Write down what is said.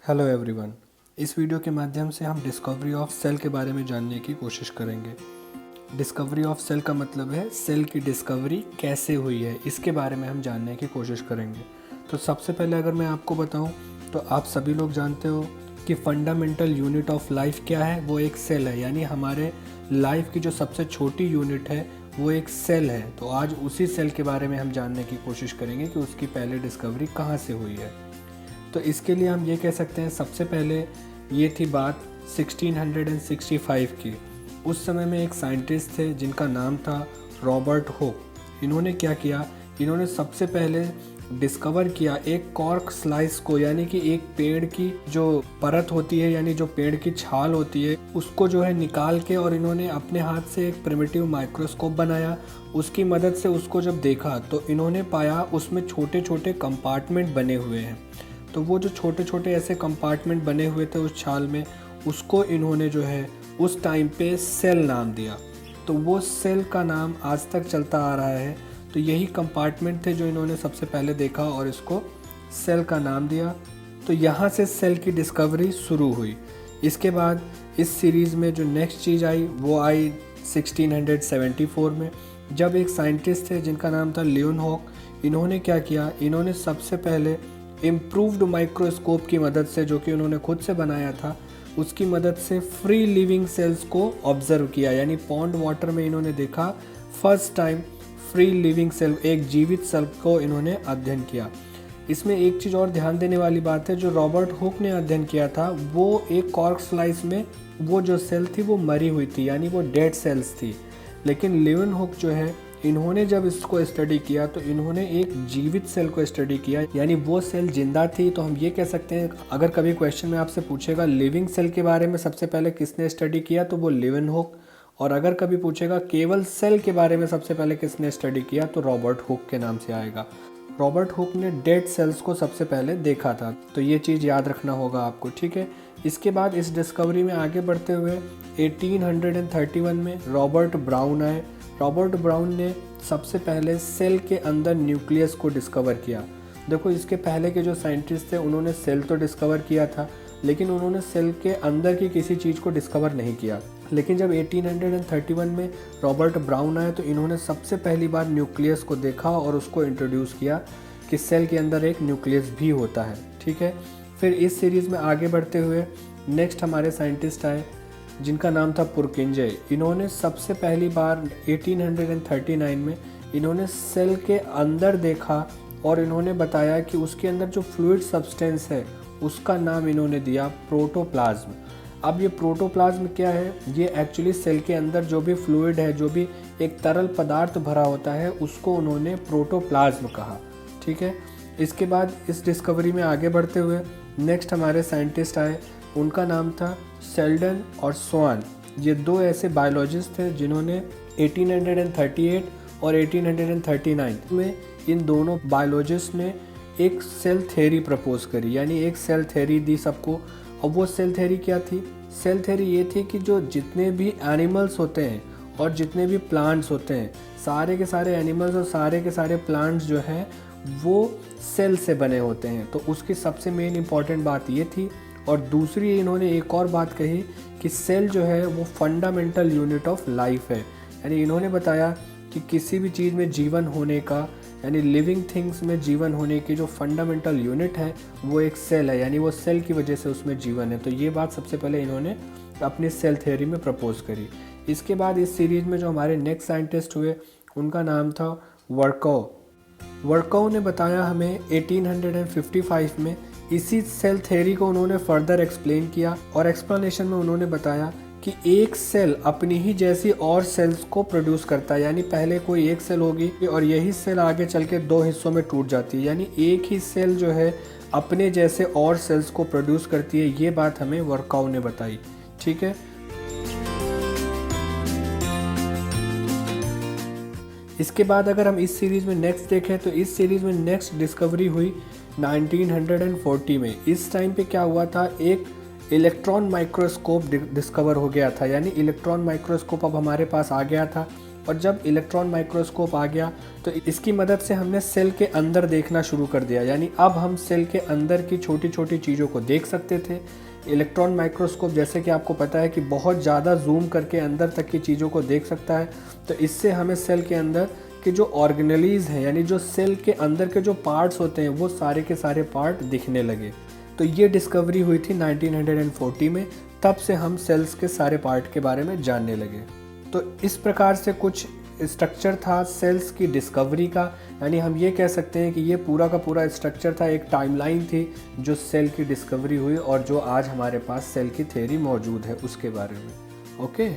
Hello everyone. इस video के माध्यम से हम डिस्कवरी ऑफ सेल के बारे में जानने की कोशिश करेंगे। डिस्कवरी ऑफ सेल का मतलब है सेल की डिस्कवरी कैसे हुई है, इसके बारे में हम जानने की कोशिश करेंगे। तो सबसे पहले अगर मैं आपको बताऊं तो आप सभी लोग जानते हो कि फंडामेंटल यूनिट ऑफ लाइफ क्या है, वो एक सेल है। यानी हमारे लाइफ की जो सबसे छोटी यूनिट है वो एक सेल है। तो आज उसी सेल के बारे में हम जानने की कोशिश करेंगे कि उसकी पहले डिस्कवरी कहाँ से हुई है। तो इसके लिए हम ये कह सकते हैं, सबसे पहले ये थी बात 1665 की। उस समय में एक साइंटिस्ट थे जिनका नाम था रॉबर्ट हुक। इन्होंने क्या किया, इन्होंने सबसे पहले डिस्कवर किया एक कॉर्क स्लाइस को, यानी कि एक पेड़ की जो परत होती है, यानी जो पेड़ की छाल होती है, उसको जो है निकाल के, और इन्होंने अपने हाथ से एक प्रिमिटिव माइक्रोस्कोप बनाया। उसकी मदद से उसको जब देखा तो इन्होंने पाया उसमें छोटे छोटे कंपार्टमेंट बने हुए हैं। तो वो जो छोटे छोटे ऐसे कंपार्टमेंट बने हुए थे उस छाल में, उसको इन्होंने जो है उस टाइम पे सेल नाम दिया। तो वो सेल का नाम आज तक चलता आ रहा है। तो यही कंपार्टमेंट थे जो इन्होंने सबसे पहले देखा और इसको सेल का नाम दिया। तो यहाँ से सेल की डिस्कवरी शुरू हुई। इसके बाद इस सीरीज़ में जो नेक्स्ट चीज़ आई वो आई 1674 में, जब एक साइंटिस्ट थे जिनका नाम था लियोनहॉक। इन्होंने क्या किया, इन्होंने सबसे पहले इम्प्रूव्ड माइक्रोस्कोप की मदद से, जो कि उन्होंने खुद से बनाया था, उसकी मदद से फ्री लिविंग सेल्स को ऑब्जर्व किया। यानी पॉन्ड वाटर में इन्होंने देखा first time free living cell, एक जीवित सेल को इन्होंने अध्ययन किया। इसमें एक चीज़ और ध्यान देने वाली बात है, जो रॉबर्ट हुक ने अध्ययन किया था वो एक कॉर्क स्लाइस में वो जो सेल थी वो मरी हुई थी, यानी वो डेड सेल्स थी। लेकिन लियोनहॉक जो है, इन्होंने जब इसको स्टडी किया तो इन्होंने एक जीवित सेल को स्टडी किया, यानी वो सेल जिंदा थी। तो हम ये कह सकते हैं, अगर कभी क्वेश्चन में आपसे पूछेगा लिविंग सेल के बारे में सबसे पहले किसने स्टडी किया, तो वो लियोनहॉक। और अगर कभी पूछेगा केवल सेल के बारे में सबसे पहले किसने स्टडी किया, तो रॉबर्ट हुक के नाम से आएगा। रॉबर्ट हुक ने डेड सेल्स को सबसे पहले देखा था। तो ये चीज़ याद रखना होगा आपको, ठीक है। इसके बाद इस डिस्कवरी में आगे बढ़ते हुए 1831 में रॉबर्ट ब्राउन आए। रॉबर्ट ब्राउन ने सबसे पहले सेल के अंदर न्यूक्लियस को डिस्कवर किया। देखो, इसके पहले के जो साइंटिस्ट थे उन्होंने सेल तो डिस्कवर किया था, लेकिन उन्होंने सेल के अंदर की किसी चीज़ को डिस्कवर नहीं किया। लेकिन जब 1831 में रॉबर्ट ब्राउन आए तो इन्होंने सबसे पहली बार न्यूक्लियस को देखा और उसको इंट्रोड्यूस किया कि सेल के अंदर एक न्यूक्लियस भी होता है, ठीक है। फिर इस सीरीज़ में आगे बढ़ते हुए नेक्स्ट हमारे साइंटिस्ट आए जिनका नाम था पुरकिंजे। इन्होंने सबसे पहली बार 1839 में इन्होंने सेल के अंदर देखा और इन्होंने बताया कि उसके अंदर जो फ्लूइड सब्सटेंस है उसका नाम इन्होंने दिया प्रोटोप्लाज्म। अब ये प्रोटोप्लाज्म क्या है, ये एक्चुअली सेल के अंदर जो भी फ्लूइड है, जो भी एक तरल पदार्थ भरा होता है, उसको उन्होंने प्रोटोप्लाज्म कहा, ठीक है। इसके बाद इस डिस्कवरी में आगे बढ़ते हुए नेक्स्ट हमारे साइंटिस्ट आए, उनका नाम था शेल्डन और स्वान। ये दो ऐसे बायोलॉजिस्ट थे जिन्होंने 1838 और 1839 में इन दोनों बायोलॉजिस्ट ने एक सेल थ्योरी प्रपोज करी, यानी एक सेल थ्योरी दी सबको। और वो सेल थ्योरी क्या थी? सेल थ्योरी ये थी कि जो जितने भी एनिमल्स होते हैं और जितने भी प्लांट्स होते हैं, सारे के सारे एनिमल्स और सारे के सारे प्लांट्स जो हैं वो सेल से बने होते हैं। तो उसकी सबसे मेन इंपॉर्टेंट बात ये थी। और दूसरी इन्होंने एक और बात कही कि सेल जो है वो फंडामेंटल यूनिट ऑफ लाइफ है। यानी इन्होंने बताया कि किसी भी चीज़ में जीवन होने का, यानी लिविंग थिंग्स में जीवन होने की जो फंडामेंटल यूनिट है वो एक सेल है, यानी वो सेल की वजह से उसमें जीवन है। तो ये बात सबसे पहले इन्होंने अपनी सेल थ्योरी में प्रपोज करी। इसके बाद इस सीरीज़ में जो हमारे नेक्स्ट साइंटिस्ट हुए उनका नाम था वर्कोव। वर्कोव ने बताया हमें 1855 में, इसी सेल थ्योरी को उन्होंने फर्दर एक्सप्लेन किया और एक्सप्लेनेशन में उन्होंने बताया कि एक सेल अपनी ही जैसी और सेल्स को प्रोड्यूस करता है। यानी पहले कोई एक सेल होगी और यही सेल आगे चल के दो हिस्सों में टूट जाती है, यानी एक ही सेल जो है अपने जैसे और सेल्स को प्रोड्यूस करती है। ये बात हमें वर्कोव ने बताई, ठीक है। इसके बाद अगर हम इस सीरीज़ में नेक्स्ट देखें तो इस सीरीज़ में नेक्स्ट डिस्कवरी हुई 1940 में। इस टाइम पे क्या हुआ था, एक इलेक्ट्रॉन माइक्रोस्कोप डिस्कवर हो गया था। यानी इलेक्ट्रॉन माइक्रोस्कोप अब हमारे पास आ गया था। और जब इलेक्ट्रॉन माइक्रोस्कोप आ गया तो इसकी मदद से हमने सेल के अंदर देखना शुरू कर दिया, यानी अब हम सेल के अंदर की छोटी छोटी चीज़ों को देख सकते थे। इलेक्ट्रॉन माइक्रोस्कोप जैसे कि आपको पता है कि बहुत ज़्यादा जूम करके अंदर तक की चीज़ों को देख सकता है, तो इससे हमें सेल के अंदर के जो ऑर्गेनेलीज हैं, यानी जो सेल के अंदर के जो पार्ट्स होते हैं, वो सारे के सारे पार्ट दिखने लगे। तो ये डिस्कवरी हुई थी 1940 में, तब से हम सेल्स के सारे पार्ट के बारे में जानने लगे। तो इस प्रकार से कुछ स्ट्रक्चर था सेल्स की डिस्कवरी का, यानी हम ये कह सकते हैं कि ये पूरा का पूरा स्ट्रक्चर था, एक टाइमलाइन थी जो सेल की डिस्कवरी हुई और जो आज हमारे पास सेल की थ्योरी मौजूद है उसके बारे में। ओके।